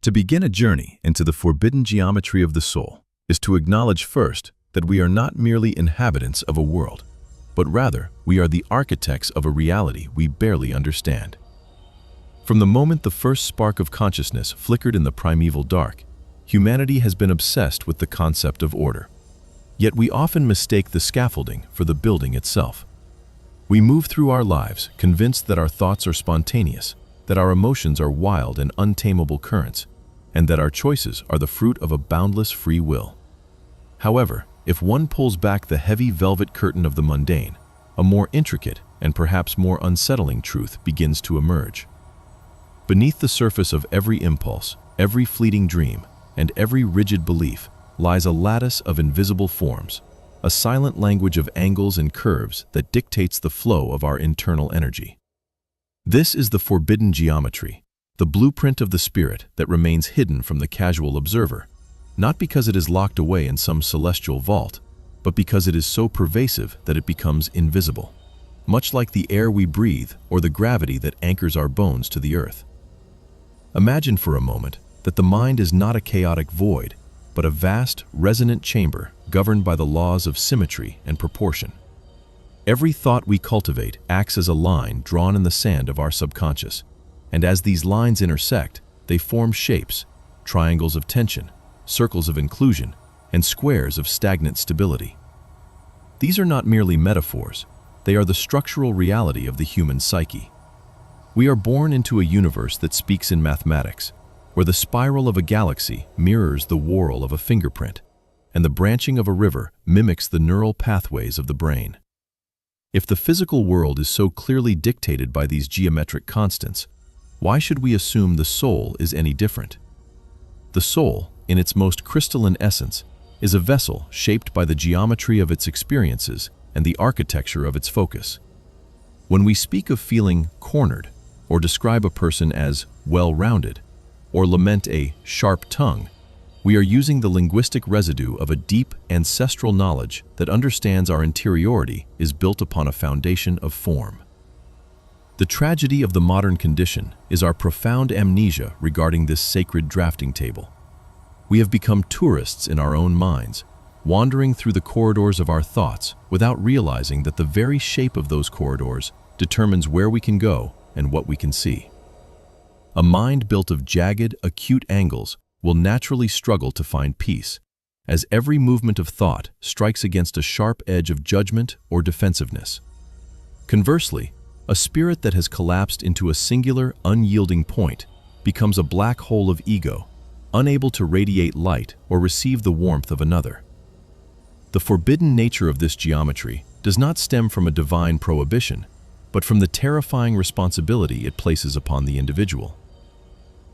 To begin a journey into the forbidden geometry of the soul is to acknowledge first that we are not merely inhabitants of a world, but rather we are the architects of a reality we barely understand. From the moment the first spark of consciousness flickered in the primeval dark, humanity has been obsessed with the concept of order. Yet we often mistake the scaffolding for the building itself. We move through our lives convinced that our thoughts are spontaneous, that our emotions are wild and untamable currents, and that our choices are the fruit of a boundless free will. However, if one pulls back the heavy velvet curtain of the mundane, a more intricate and perhaps more unsettling truth begins to emerge. Beneath the surface of every impulse, every fleeting dream, and every rigid belief lies a lattice of invisible forms, a silent language of angles and curves that dictates the flow of our internal energy. This is the forbidden geometry, the blueprint of the spirit that remains hidden from the casual observer, not because it is locked away in some celestial vault, but because it is so pervasive that it becomes invisible, much like the air we breathe or the gravity that anchors our bones to the earth. Imagine for a moment that the mind is not a chaotic void, but a vast, resonant chamber governed by the laws of symmetry and proportion. Every thought we cultivate acts as a line drawn in the sand of our subconscious, and as these lines intersect, they form shapes, triangles of tension, circles of inclusion, and squares of stagnant stability. These are not merely metaphors, they are the structural reality of the human psyche. We are born into a universe that speaks in mathematics, where the spiral of a galaxy mirrors the whorl of a fingerprint, and the branching of a river mimics the neural pathways of the brain. If the physical world is so clearly dictated by these geometric constants, why should we assume the soul is any different? The soul, in its most crystalline essence, is a vessel shaped by the geometry of its experiences and the architecture of its focus. When we speak of feeling cornered, or describe a person as well-rounded, or lament a sharp tongue, we are using the linguistic residue of a deep ancestral knowledge that understands our interiority is built upon a foundation of form. The tragedy of the modern condition is our profound amnesia regarding this sacred drafting table. We have become tourists in our own minds, wandering through the corridors of our thoughts without realizing that the very shape of those corridors determines where we can go and what we can see. A mind built of jagged, acute angles will naturally struggle to find peace, as every movement of thought strikes against a sharp edge of judgment or defensiveness. Conversely, a spirit that has collapsed into a singular, unyielding point becomes a black hole of ego, unable to radiate light or receive the warmth of another. The forbidden nature of this geometry does not stem from a divine prohibition, but from the terrifying responsibility it places upon the individual.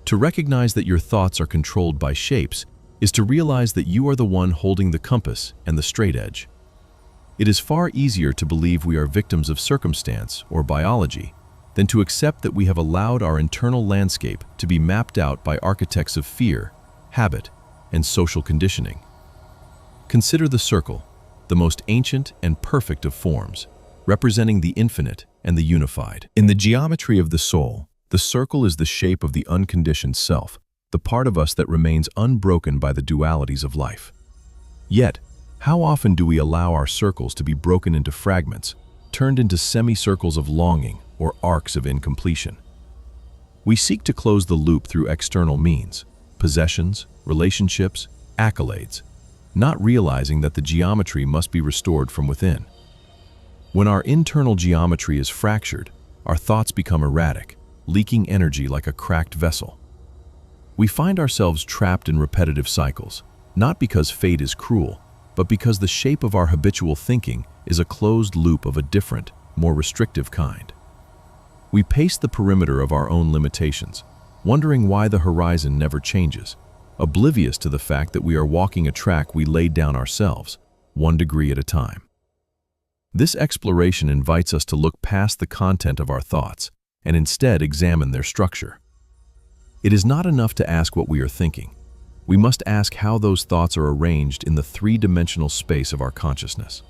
To recognize that your thoughts are controlled by shapes is to realize that you are the one holding the compass and the straight edge. It is far easier to believe we are victims of circumstance or biology than to accept that we have allowed our internal landscape to be mapped out by architects of fear, habit, and social conditioning. Consider the circle, the most ancient and perfect of forms, representing the infinite and the unified. In the geometry of the soul, the circle is the shape of the unconditioned self, the part of us that remains unbroken by the dualities of life. Yet, how often do we allow our circles to be broken into fragments, turned into semicircles of longing or arcs of incompletion? We seek to close the loop through external means, possessions, relationships, accolades, not realizing that the geometry must be restored from within. When our internal geometry is fractured, our thoughts become erratic, leaking energy like a cracked vessel. We find ourselves trapped in repetitive cycles, not because fate is cruel, but because the shape of our habitual thinking is a closed loop of a different, more restrictive kind. We pace the perimeter of our own limitations, wondering why the horizon never changes, oblivious to the fact that we are walking a track we laid down ourselves, 1 degree at a time. This exploration invites us to look past the content of our thoughts and instead examine their structure. It is not enough to ask what we are thinking. We must ask how those thoughts are arranged in the three-dimensional space of our consciousness.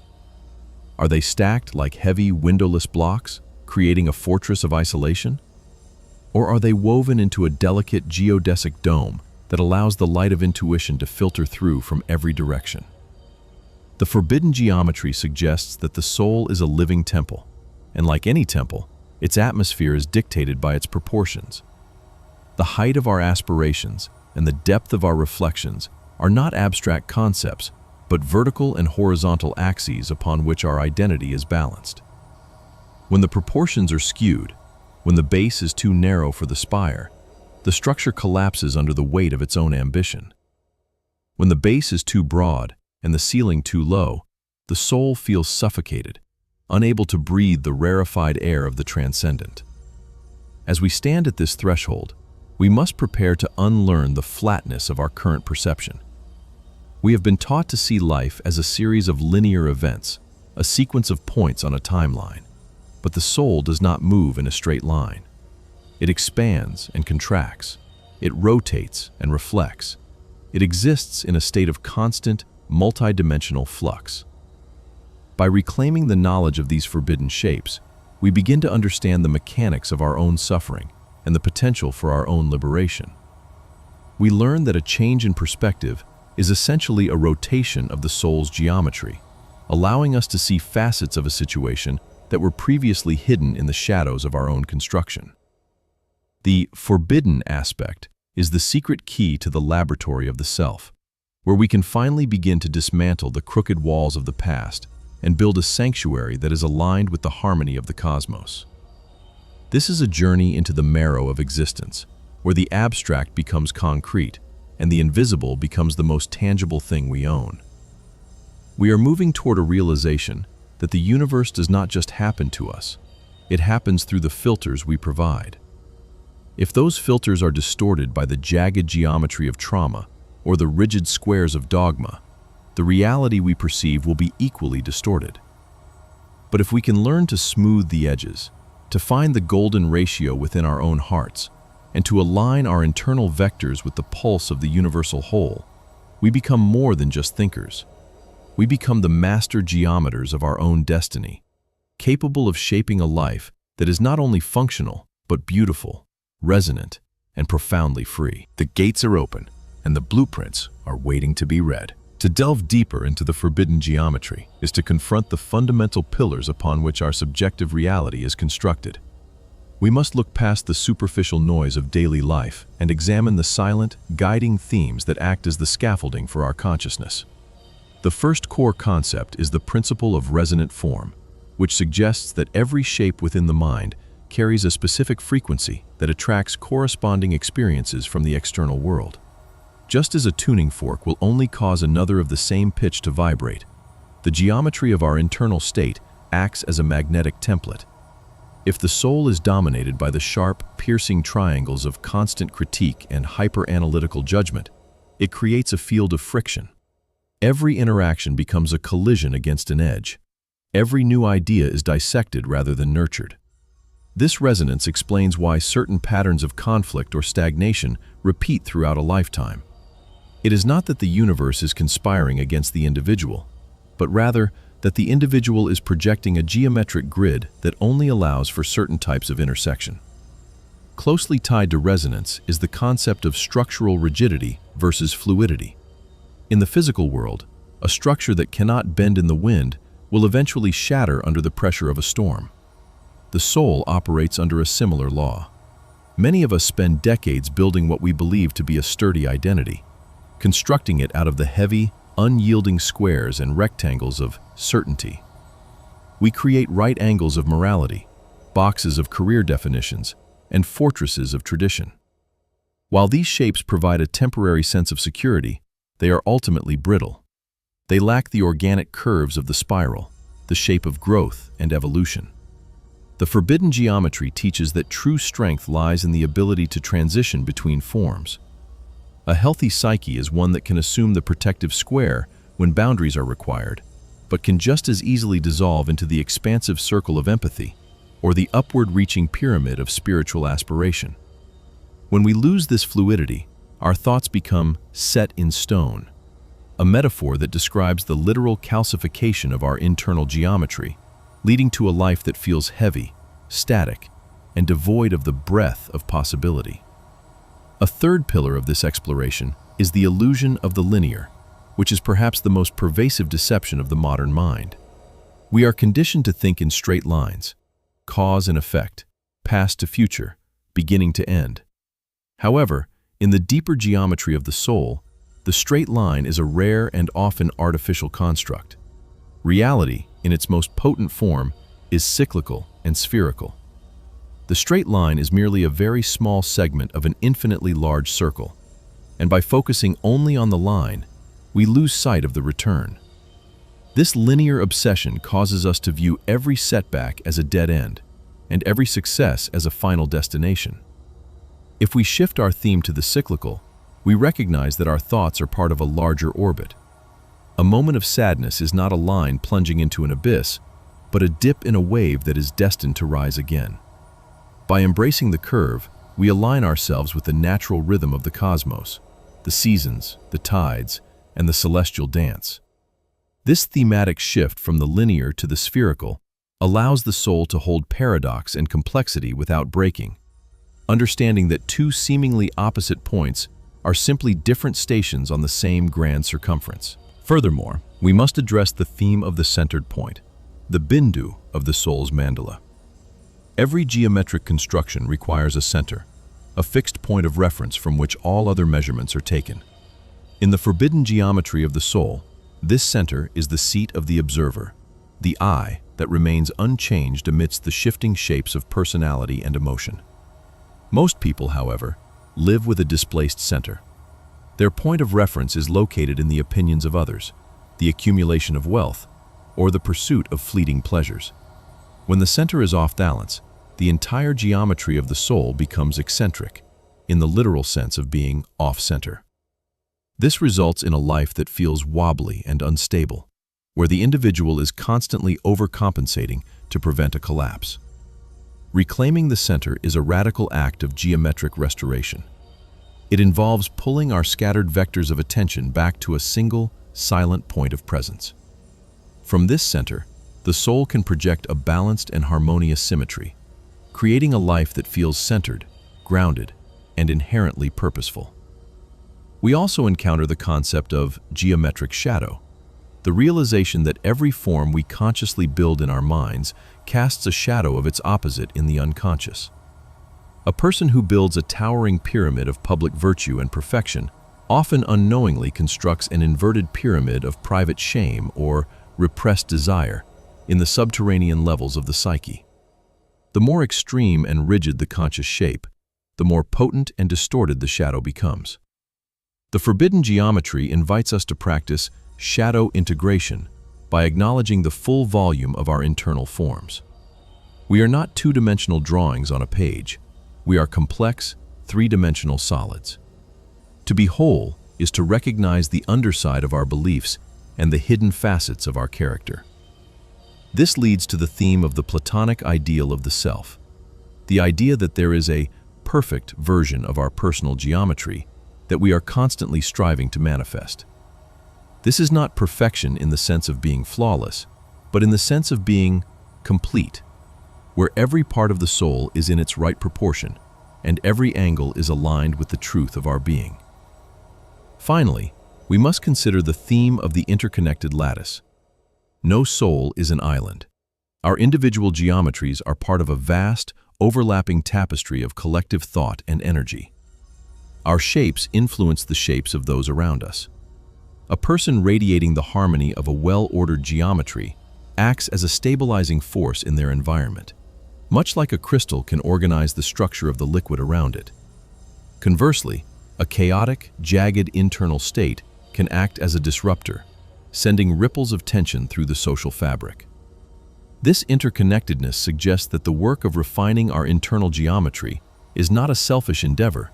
Are they stacked like heavy, windowless blocks, creating a fortress of isolation? Or are they woven into a delicate geodesic dome that allows the light of intuition to filter through from every direction. The forbidden geometry suggests that the soul is a living temple, and like any temple, its atmosphere is dictated by its proportions. The height of our aspirations and the depth of our reflections are not abstract concepts, but vertical and horizontal axes upon which our identity is balanced. When the proportions are skewed, when the base is too narrow for the spire, the structure collapses under the weight of its own ambition. When the base is too broad and the ceiling too low, the soul feels suffocated, unable to breathe the rarefied air of the transcendent. As we stand at this threshold, we must prepare to unlearn the flatness of our current perception. We have been taught to see life as a series of linear events, a sequence of points on a timeline. But the soul does not move in a straight line. It expands and contracts. It rotates and reflects. It exists in a state of constant, multidimensional flux. By reclaiming the knowledge of these forbidden shapes, we begin to understand the mechanics of our own suffering and the potential for our own liberation. We learn that a change in perspective is essentially a rotation of the soul's geometry, allowing us to see facets of a situation that were previously hidden in the shadows of our own construction. The forbidden aspect is the secret key to the laboratory of the self, where we can finally begin to dismantle the crooked walls of the past and build a sanctuary that is aligned with the harmony of the cosmos. This is a journey into the marrow of existence, where the abstract becomes concrete and the invisible becomes the most tangible thing we own. We are moving toward a realization that the universe does not just happen to us, it happens through the filters we provide. If those filters are distorted by the jagged geometry of trauma or the rigid squares of dogma, the reality we perceive will be equally distorted. But if we can learn to smooth the edges, to find the golden ratio within our own hearts, and to align our internal vectors with the pulse of the universal whole, we become more than just thinkers. We become the master geometers of our own destiny, capable of shaping a life that is not only functional, but beautiful, resonant, and profoundly free. The gates are open, and the blueprints are waiting to be read. To delve deeper into the forbidden geometry is to confront the fundamental pillars upon which our subjective reality is constructed. We must look past the superficial noise of daily life and examine the silent, guiding themes that act as the scaffolding for our consciousness. The first core concept is the principle of resonant form, which suggests that every shape within the mind carries a specific frequency that attracts corresponding experiences from the external world. Just as a tuning fork will only cause another of the same pitch to vibrate, the geometry of our internal state acts as a magnetic template. If the soul is dominated by the sharp, piercing triangles of constant critique and hyper-analytical judgment, it creates a field of friction. Every interaction becomes a collision against an edge. Every new idea is dissected rather than nurtured. This resonance explains why certain patterns of conflict or stagnation repeat throughout a lifetime. It is not that the universe is conspiring against the individual, but rather that the individual is projecting a geometric grid that only allows for certain types of intersection. Closely tied to resonance is the concept of structural rigidity versus fluidity. In the physical world, a structure that cannot bend in the wind will eventually shatter under the pressure of a storm. The soul operates under a similar law. Many of us spend decades building what we believe to be a sturdy identity, constructing it out of the heavy, unyielding squares and rectangles of certainty. We create right angles of morality, boxes of career definitions, and fortresses of tradition. While these shapes provide a temporary sense of security, they are ultimately brittle. They lack the organic curves of the spiral, the shape of growth and evolution. The forbidden geometry teaches that true strength lies in the ability to transition between forms. A healthy psyche is one that can assume the protective square when boundaries are required, but can just as easily dissolve into the expansive circle of empathy or the upward-reaching pyramid of spiritual aspiration. When we lose this fluidity, our thoughts become set in stone, a metaphor that describes the literal calcification of our internal geometry, leading to a life that feels heavy, static, and devoid of the breath of possibility. A third pillar of this exploration is the illusion of the linear, which is perhaps the most pervasive deception of the modern mind. We are conditioned to think in straight lines, cause and effect, past to future, beginning to end. However, in the deeper geometry of the soul, the straight line is a rare and often artificial construct. Reality, in its most potent form, is cyclical and spherical. The straight line is merely a very small segment of an infinitely large circle, and by focusing only on the line, we lose sight of the return. This linear obsession causes us to view every setback as a dead end, and every success as a final destination. If we shift our theme to the cyclical, we recognize that our thoughts are part of a larger orbit. A moment of sadness is not a line plunging into an abyss, but a dip in a wave that is destined to rise again. By embracing the curve, we align ourselves with the natural rhythm of the cosmos, the seasons, the tides, and the celestial dance. This thematic shift from the linear to the spherical allows the soul to hold paradox and complexity without breaking, understanding that two seemingly opposite points are simply different stations on the same grand circumference. Furthermore, we must address the theme of the centered point, the bindu of the soul's mandala. Every geometric construction requires a center, a fixed point of reference from which all other measurements are taken. In the forbidden geometry of the soul, this center is the seat of the observer, the I that remains unchanged amidst the shifting shapes of personality and emotion. Most people, however, live with a displaced center. Their point of reference is located in the opinions of others, the accumulation of wealth, or the pursuit of fleeting pleasures. When the center is off balance, the entire geometry of the soul becomes eccentric, in the literal sense of being off-center. This results in a life that feels wobbly and unstable, where the individual is constantly overcompensating to prevent a collapse. Reclaiming the center is a radical act of geometric restoration. It involves pulling our scattered vectors of attention back to a single, silent point of presence. From this center, the soul can project a balanced and harmonious symmetry, creating a life that feels centered, grounded, and inherently purposeful. We also encounter the concept of geometric shadow, the realization that every form we consciously build in our minds casts a shadow of its opposite in the unconscious. A person who builds a towering pyramid of public virtue and perfection often unknowingly constructs an inverted pyramid of private shame or repressed desire in the subterranean levels of the psyche. The more extreme and rigid the conscious shape, the more potent and distorted the shadow becomes. The forbidden geometry invites us to practice shadow integration by acknowledging the full volume of our internal forms. We are not two-dimensional drawings on a page. We are complex, three-dimensional solids. To be whole is to recognize the underside of our beliefs and the hidden facets of our character. This leads to the theme of the Platonic ideal of the self, the idea that there is a perfect version of our personal geometry that we are constantly striving to manifest. This is not perfection in the sense of being flawless, but in the sense of being complete, where every part of the soul is in its right proportion and every angle is aligned with the truth of our being. Finally, we must consider the theme of the interconnected lattice. No soul is an island. Our individual geometries are part of a vast, overlapping tapestry of collective thought and energy. Our shapes influence the shapes of those around us. A person radiating the harmony of a well-ordered geometry acts as a stabilizing force in their environment, much like a crystal can organize the structure of the liquid around it. Conversely, a chaotic, jagged internal state can act as a disruptor, sending ripples of tension through the social fabric. This interconnectedness suggests that the work of refining our internal geometry is not a selfish endeavor,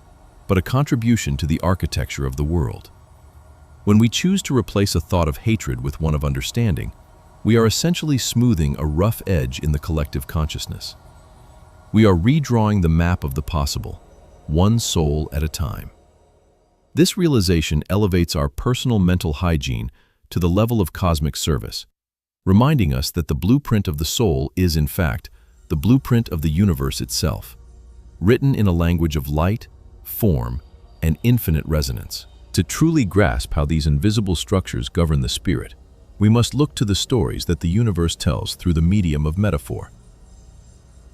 but a contribution to the architecture of the world. When we choose to replace a thought of hatred with one of understanding, we are essentially smoothing a rough edge in the collective consciousness. We are redrawing the map of the possible, one soul at a time. This realization elevates our personal mental hygiene to the level of cosmic service, reminding us that the blueprint of the soul is, in fact, the blueprint of the universe itself, written in a language of light, form, and infinite resonance. To truly grasp how these invisible structures govern the spirit, we must look to the stories that the universe tells through the medium of metaphor.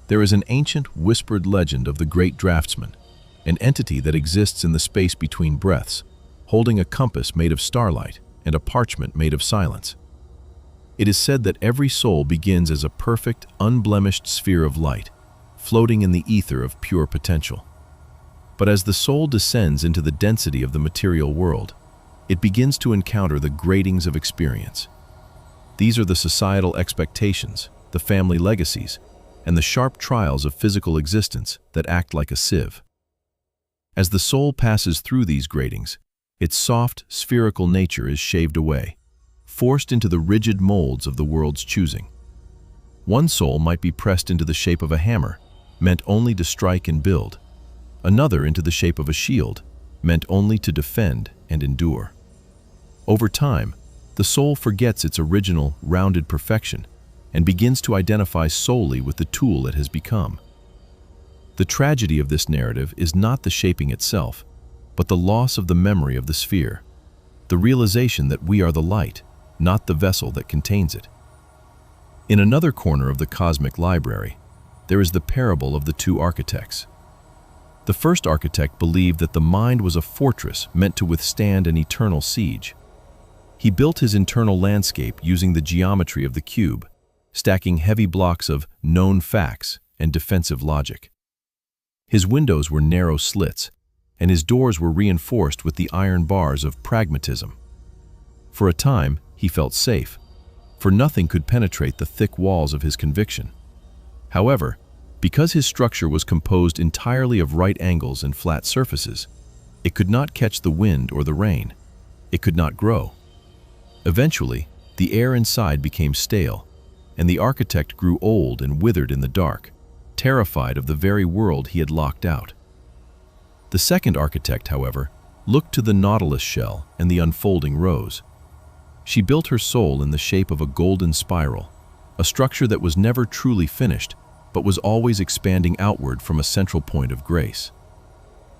There is an ancient, whispered legend of the great draftsman, an entity that exists in the space between breaths, holding a compass made of starlight and a parchment made of silence. It is said that every soul begins as a perfect, unblemished sphere of light, floating in the ether of pure potential. But as the soul descends into the density of the material world, it begins to encounter the gratings of experience. These are the societal expectations, the family legacies, and the sharp trials of physical existence that act like a sieve. As the soul passes through these gratings, its soft, spherical nature is shaved away, forced into the rigid molds of the world's choosing. One soul might be pressed into the shape of a hammer, meant only to strike and build, another into the shape of a shield, meant only to defend and endure. Over time, the soul forgets its original, rounded perfection and begins to identify solely with the tool it has become. The tragedy of this narrative is not the shaping itself, but the loss of the memory of the sphere, the realization that we are the light, not the vessel that contains it. In another corner of the cosmic library, there is the parable of the two architects. The first architect believed that the mind was a fortress meant to withstand an eternal siege. He built his internal landscape using the geometry of the cube, stacking heavy blocks of known facts and defensive logic. His windows were narrow slits, and his doors were reinforced with the iron bars of pragmatism. For a time, he felt safe, for nothing could penetrate the thick walls of his conviction. However, because his structure was composed entirely of right angles and flat surfaces, it could not catch the wind or the rain. It could not grow. Eventually, the air inside became stale, and the architect grew old and withered in the dark, terrified of the very world he had locked out. The second architect, however, looked to the nautilus shell and the unfolding rose. She built her soul in the shape of a golden spiral, a structure that was never truly finished, but was always expanding outward from a central point of grace.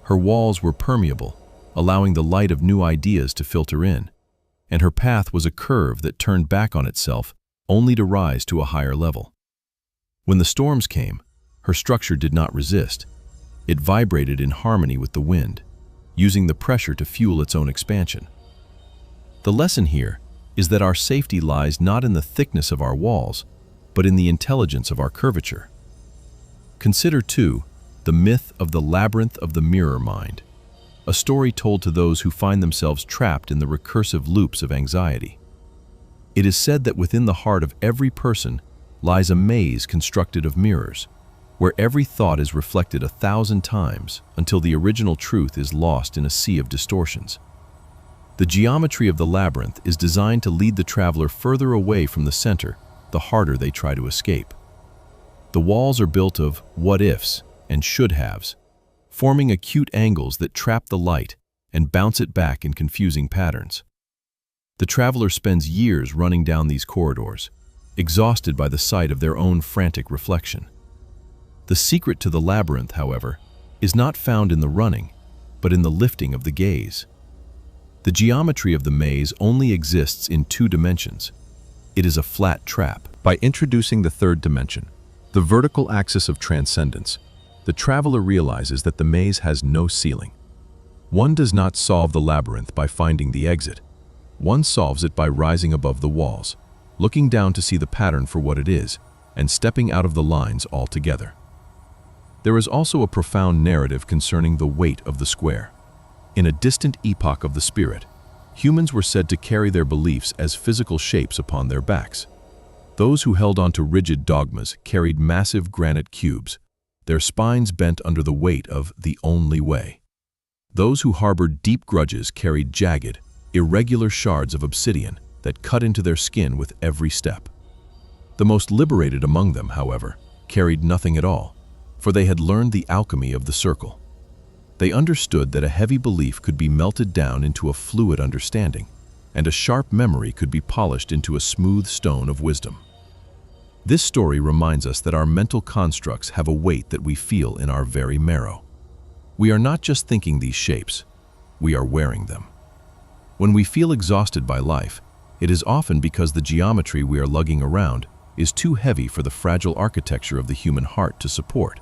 Her walls were permeable, allowing the light of new ideas to filter in, and her path was a curve that turned back on itself only to rise to a higher level. When the storms came, her structure did not resist. It vibrated in harmony with the wind, using the pressure to fuel its own expansion. The lesson here is that our safety lies not in the thickness of our walls, but in the intelligence of our curvature. Consider, too, the myth of the labyrinth of the mirror mind, a story told to those who find themselves trapped in the recursive loops of anxiety. It is said that within the heart of every person lies a maze constructed of mirrors, where every thought is reflected 1,000 times until the original truth is lost in a sea of distortions. The geometry of the labyrinth is designed to lead the traveler further away from the center, the harder they try to escape. The walls are built of what-ifs and should-haves, forming acute angles that trap the light and bounce it back in confusing patterns. The traveler spends years running down these corridors, exhausted by the sight of their own frantic reflection. The secret to the labyrinth, however, is not found in the running, but in the lifting of the gaze. The geometry of the maze only exists in 2 dimensions. It is a flat trap. By introducing the third dimension, the vertical axis of transcendence, the traveler realizes that the maze has no ceiling. One does not solve the labyrinth by finding the exit. One solves it by rising above the walls, looking down to see the pattern for what it is, and stepping out of the lines altogether. There is also a profound narrative concerning the weight of the square. In a distant epoch of the spirit, humans were said to carry their beliefs as physical shapes upon their backs. Those who held on to rigid dogmas carried massive granite cubes, their spines bent under the weight of the only way. Those who harbored deep grudges carried jagged, irregular shards of obsidian that cut into their skin with every step. The most liberated among them, however, carried nothing at all, for they had learned the alchemy of the circle. They understood that a heavy belief could be melted down into a fluid understanding, and a sharp memory could be polished into a smooth stone of wisdom. This story reminds us that our mental constructs have a weight that we feel in our very marrow. We are not just thinking these shapes, we are wearing them. When we feel exhausted by life, it is often because the geometry we are lugging around is too heavy for the fragile architecture of the human heart to support.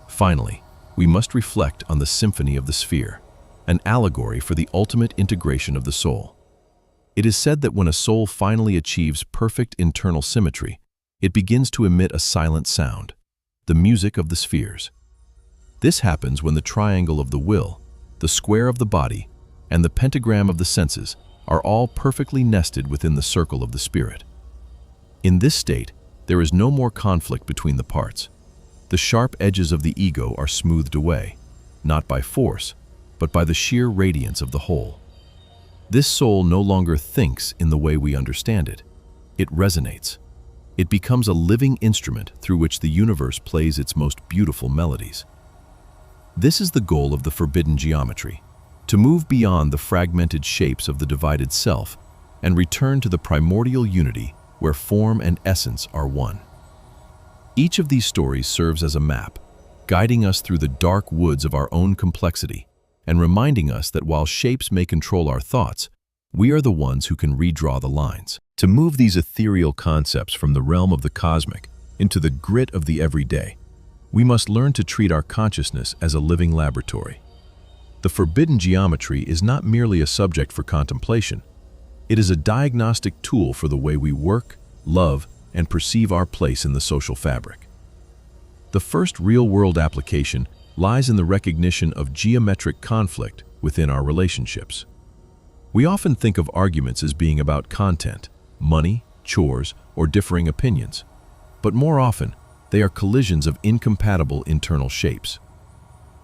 Finally, we must reflect on the symphony of the sphere, an allegory for the ultimate integration of the soul. It is said that when a soul finally achieves perfect internal symmetry, it begins to emit a silent sound, the music of the spheres. This happens when the triangle of the will, the square of the body, and the pentagram of the senses are all perfectly nested within the circle of the spirit. In this state, there is no more conflict between the parts. The sharp edges of the ego are smoothed away, not by force, but by the sheer radiance of the whole. This soul no longer thinks in the way we understand it. It resonates. It becomes a living instrument through which the universe plays its most beautiful melodies. This is the goal of the forbidden geometry, to move beyond the fragmented shapes of the divided self and return to the primordial unity where form and essence are one. Each of these stories serves as a map, guiding us through the dark woods of our own complexity and reminding us that while shapes may control our thoughts, we are the ones who can redraw the lines. To move these ethereal concepts from the realm of the cosmic into the grit of the everyday, we must learn to treat our consciousness as a living laboratory. The forbidden geometry is not merely a subject for contemplation. It is a diagnostic tool for the way we work, love, and perceive our place in the social fabric. The first real-world application lies in the recognition of geometric conflict within our relationships. We often think of arguments as being about content, money, chores, or differing opinions, but more often, they are collisions of incompatible internal shapes.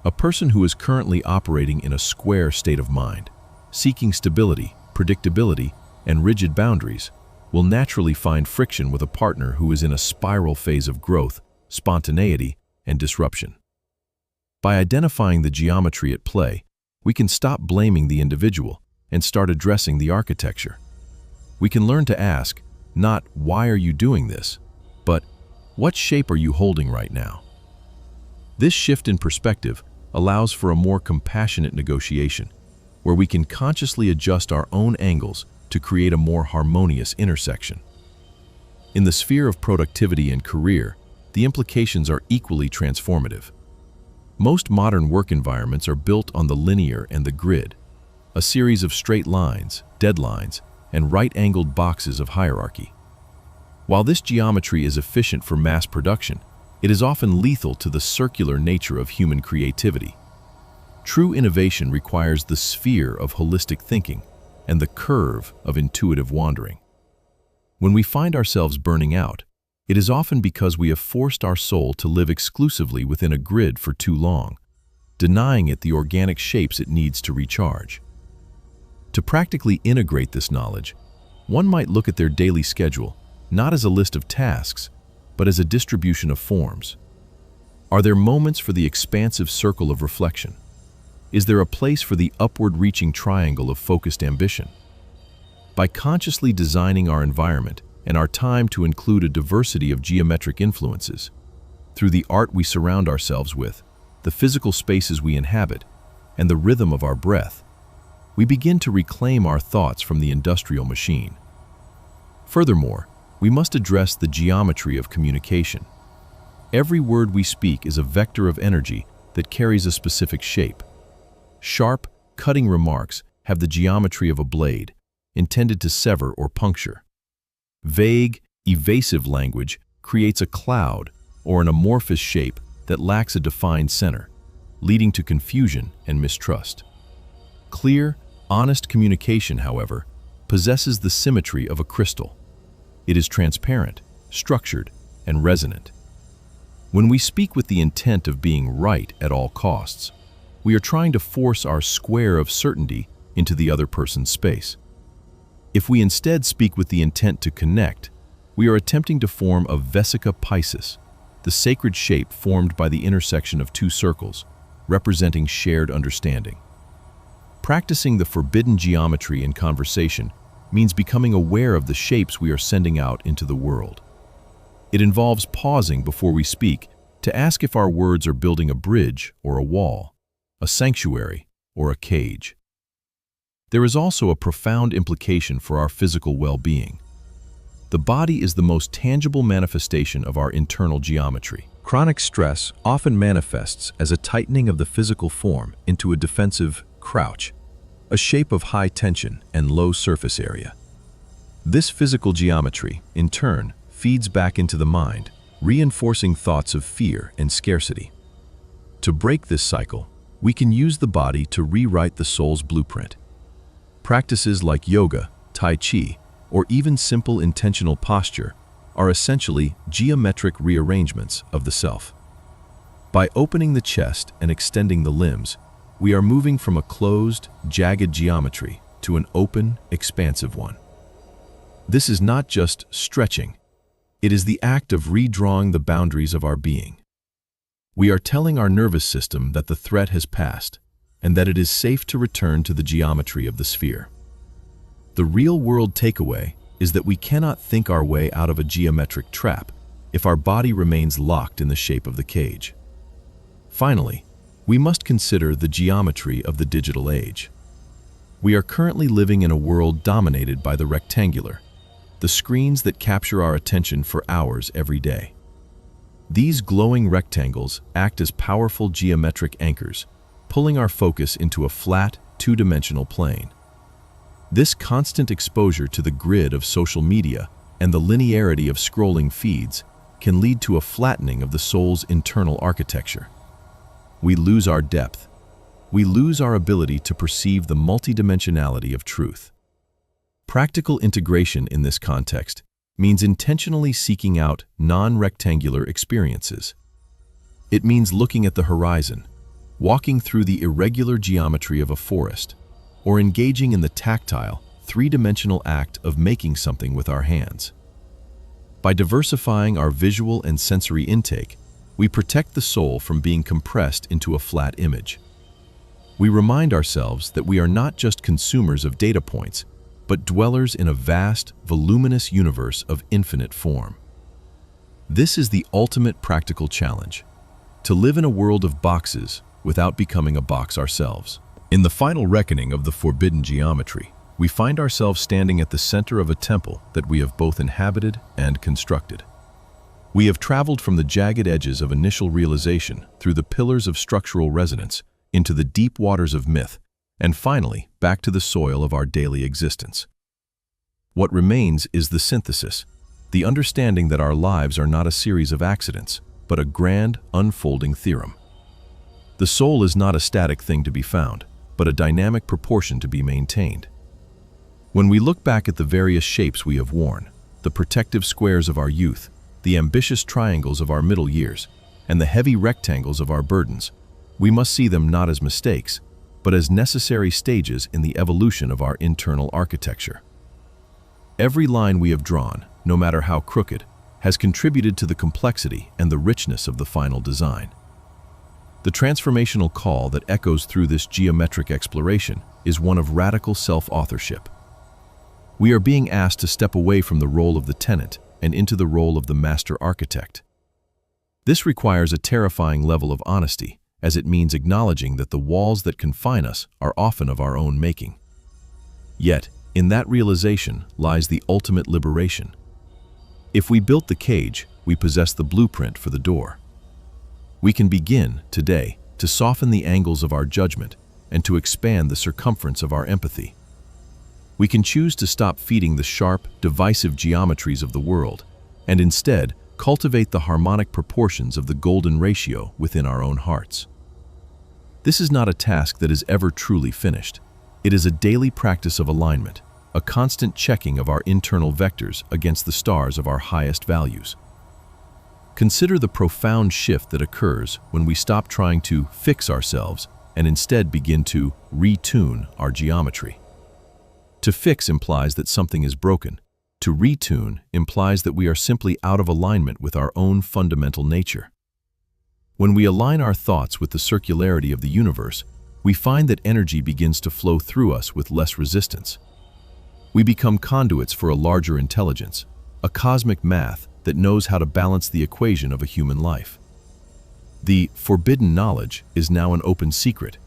A person who is currently operating in a square state of mind, seeking stability, predictability, and rigid boundaries, will naturally find friction with a partner who is in a spiral phase of growth, spontaneity, and disruption. By identifying the geometry at play, we can stop blaming the individual and start addressing the architecture. We can learn to ask, not "why are you doing this?" but "what shape are you holding right now?" This shift in perspective allows for a more compassionate negotiation, where we can consciously adjust our own angles to create a more harmonious intersection. In the sphere of productivity and career, the implications are equally transformative. Most modern work environments are built on the linear and the grid, a series of straight lines, deadlines, and right-angled boxes of hierarchy. While this geometry is efficient for mass production, it is often lethal to the circular nature of human creativity. True innovation requires the sphere of holistic thinking and the curve of intuitive wandering. When we find ourselves burning out, it is often because we have forced our soul to live exclusively within a grid for too long, denying it the organic shapes it needs to recharge. To practically integrate this knowledge, one might look at their daily schedule not as a list of tasks, but as a distribution of forms. Are there moments for the expansive circle of reflection? Is there a place for the upward-reaching triangle of focused ambition? By consciously designing our environment and our time to include a diversity of geometric influences, through the art we surround ourselves with, the physical spaces we inhabit, and the rhythm of our breath, we begin to reclaim our thoughts from the industrial machine. Furthermore, we must address the geometry of communication. Every word we speak is a vector of energy that carries a specific shape. Sharp, cutting remarks have the geometry of a blade, intended to sever or puncture. Vague, evasive language creates a cloud or an amorphous shape that lacks a defined center, leading to confusion and mistrust. Clear, honest communication, however, possesses the symmetry of a crystal. It is transparent, structured, and resonant. When we speak with the intent of being right at all costs, we are trying to force our square of certainty into the other person's space. If we instead speak with the intent to connect, we are attempting to form a vesica piscis, the sacred shape formed by the intersection of two circles, representing shared understanding. Practicing the forbidden geometry in conversation means becoming aware of the shapes we are sending out into the world. It involves pausing before we speak to ask if our words are building a bridge or a wall, a sanctuary or a cage. There is also a profound implication for our physical well-being. The body is the most tangible manifestation of our internal geometry. Chronic stress often manifests as a tightening of the physical form into a defensive crouch, a shape of high tension and low surface area. This physical geometry, in turn, feeds back into the mind, reinforcing thoughts of fear and scarcity. To break this cycle, we can use the body to rewrite the soul's blueprint. Practices like yoga, tai chi, or even simple intentional posture are essentially geometric rearrangements of the self. By opening the chest and extending the limbs, we are moving from a closed, jagged geometry to an open, expansive one. This is not just stretching, it is the act of redrawing the boundaries of our being. We are telling our nervous system that the threat has passed and that it is safe to return to the geometry of the sphere. The real-world takeaway is that we cannot think our way out of a geometric trap if our body remains locked in the shape of the cage. Finally, we must consider the geometry of the digital age. We are currently living in a world dominated by the rectangular, the screens that capture our attention for hours every day. These glowing rectangles act as powerful geometric anchors, pulling our focus into a flat, two-dimensional plane. This constant exposure to the grid of social media and the linearity of scrolling feeds can lead to a flattening of the soul's internal architecture. We lose our depth. We lose our ability to perceive the multidimensionality of truth. Practical integration in this context means intentionally seeking out non-rectangular experiences. It means looking at the horizon, walking through the irregular geometry of a forest, or engaging in the tactile, three-dimensional act of making something with our hands. By diversifying our visual and sensory intake, we protect the soul from being compressed into a flat image. We remind ourselves that we are not just consumers of data points, but dwellers in a vast, voluminous universe of infinite form. This is the ultimate practical challenge: to live in a world of boxes without becoming a box ourselves. In the final reckoning of the forbidden geometry, we find ourselves standing at the center of a temple that we have both inhabited and constructed. We have traveled from the jagged edges of initial realization through the pillars of structural resonance into the deep waters of myth, and finally back to the soil of our daily existence. What remains is the synthesis, the understanding that our lives are not a series of accidents, but a grand, unfolding theorem. The soul is not a static thing to be found, but a dynamic proportion to be maintained. When we look back at the various shapes we have worn, the protective squares of our youth, the ambitious triangles of our middle years, and the heavy rectangles of our burdens, we must see them not as mistakes, but as necessary stages in the evolution of our internal architecture. Every line we have drawn, no matter how crooked, has contributed to the complexity and the richness of the final design. The transformational call that echoes through this geometric exploration is one of radical self-authorship. We are being asked to step away from the role of the tenant and into the role of the master architect. This requires a terrifying level of honesty, as it means acknowledging that the walls that confine us are often of our own making. Yet, in that realization lies the ultimate liberation. If we built the cage, we possess the blueprint for the door. We can begin, today, to soften the angles of our judgment and to expand the circumference of our empathy. We can choose to stop feeding the sharp, divisive geometries of the world and instead cultivate the harmonic proportions of the golden ratio within our own hearts. This is not a task that is ever truly finished. It is a daily practice of alignment, a constant checking of our internal vectors against the stars of our highest values. Consider the profound shift that occurs when we stop trying to fix ourselves and instead begin to retune our geometry. To fix implies that something is broken. To retune implies that we are simply out of alignment with our own fundamental nature. When we align our thoughts with the circularity of the universe, we find that energy begins to flow through us with less resistance. We become conduits for a larger intelligence, a cosmic math that knows how to balance the equation of a human life. The forbidden knowledge is now an open secret,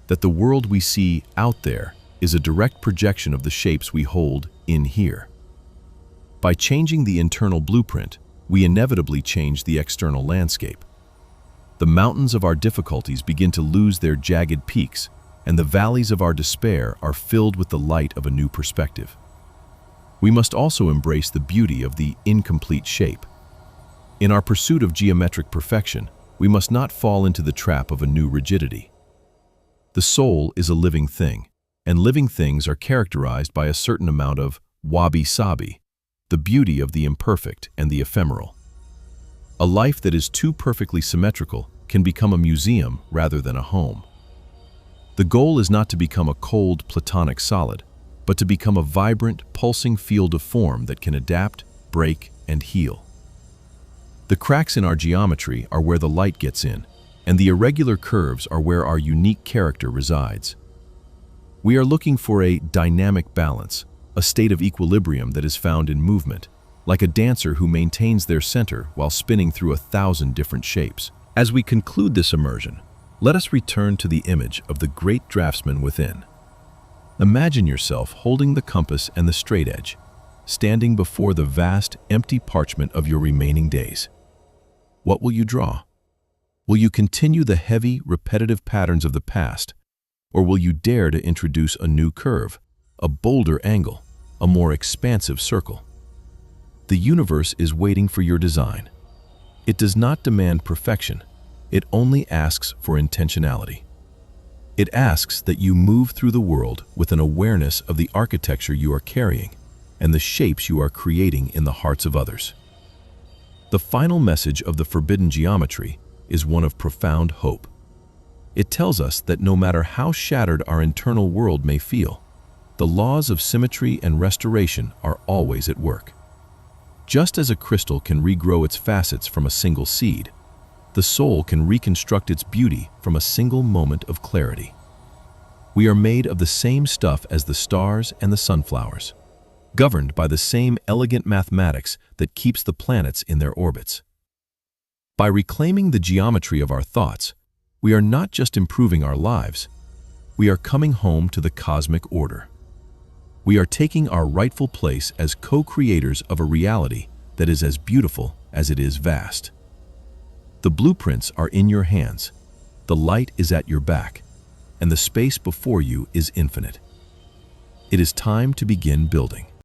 that the world we see out there is a direct projection of the shapes we hold in here. By changing the internal blueprint, we inevitably change the external landscape. The mountains of our difficulties begin to lose their jagged peaks, and the valleys of our despair are filled with the light of a new perspective. We must also embrace the beauty of the incomplete shape. In our pursuit of geometric perfection, we must not fall into the trap of a new rigidity. The soul is a living thing, and living things are characterized by a certain amount of wabi-sabi, the beauty of the imperfect and the ephemeral. A life that is too perfectly symmetrical can become a museum rather than a home. The goal is not to become a cold, platonic solid, but to become a vibrant, pulsing field of form that can adapt, break, and heal. The cracks in our geometry are where the light gets in, and the irregular curves are where our unique character resides. We are looking for a dynamic balance, a state of equilibrium that is found in movement, like a dancer who maintains their center while spinning through 1,000 different shapes. As we conclude this immersion, let us return to the image of the great draftsman within. Imagine yourself holding the compass and the straight edge, standing before the vast, empty parchment of your remaining days. What will you draw? Will you continue the heavy, repetitive patterns of the past, or will you dare to introduce a new curve, a bolder angle, a more expansive circle? The universe is waiting for your design. It does not demand perfection. It only asks for intentionality. It asks that you move through the world with an awareness of the architecture you are carrying and the shapes you are creating in the hearts of others. The final message of the forbidden geometry is one of profound hope. It tells us that no matter how shattered our internal world may feel, the laws of symmetry and restoration are always at work. Just as a crystal can regrow its facets from a single seed, the soul can reconstruct its beauty from a single moment of clarity. We are made of the same stuff as the stars and the sunflowers, governed by the same elegant mathematics that keeps the planets in their orbits. By reclaiming the geometry of our thoughts, we are not just improving our lives, we are coming home to the cosmic order. We are taking our rightful place as co-creators of a reality that is as beautiful as it is vast. The blueprints are in your hands, the light is at your back, and the space before you is infinite. It is time to begin building.